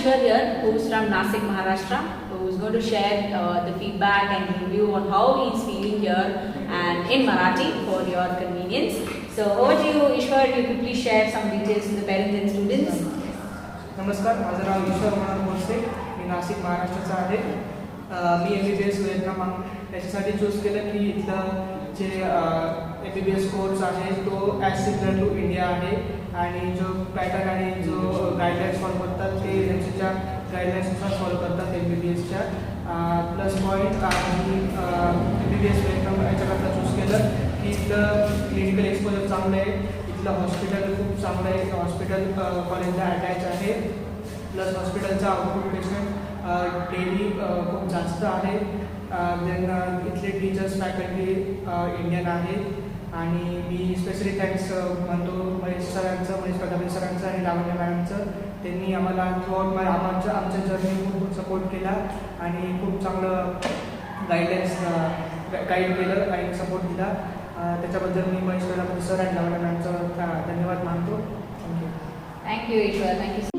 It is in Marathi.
Ishwar here, who's from Nasik, Maharashtra, who's going to share the feedback and review on how he's feeling here and in Marathi for your convenience. So over to you, Ishwar. You could please share some details to the parents and students. नमस्कार, माझं नाव ईश्वर मनोहर भोसले. मी नाशिक महाराष्ट्राचा आहे. मी MBBS वियतनाम याच्यासाठी चूज केलं की इथलं जे MBBS कोर्स आहे तो ॲज सिमिलर टू इंडिया आहे आणि जो पॅटर्न आणि जो गाईडलाईन्स फॉलो करतात ते त्यांच्या गाईडलाईन्सनुसार फॉलो करतात MBBSच्या. प्लस पॉईंट आणि MBBS वियतनाम याच्याकरता चूज केलं की इथलं क्लिनिकल एक्सपोजर चांगलं आहे. इथलं हॉस्पिटल खूप चांगलं आहे. हॉस्पिटल कॉलेजला अटॅच आहे. प्लस हॉस्पिटलचा आउटपुट पेशंट डेली खूप जास्त आहे. देन इथले टीचर्स फॅकल्टी इंडियन आहे आणि मी स्पेशली थँक्स म्हणतो महेश सरांचं, महेश पदामी सरांचं आणि लावण्य मॅडमचं. त्यांनी आम्हाला थ्रूआउट आमच्या जर्नी खूप सपोर्ट केला आणि खूप चांगलं गाईड केलं आणि सपोर्ट दिला. त्याच्याबद्दल मी महेश पदामी सर आणि लावण्य मॅडमचं धन्यवाद मानतो. Thank you. Thank you, Ishwar. Thank you.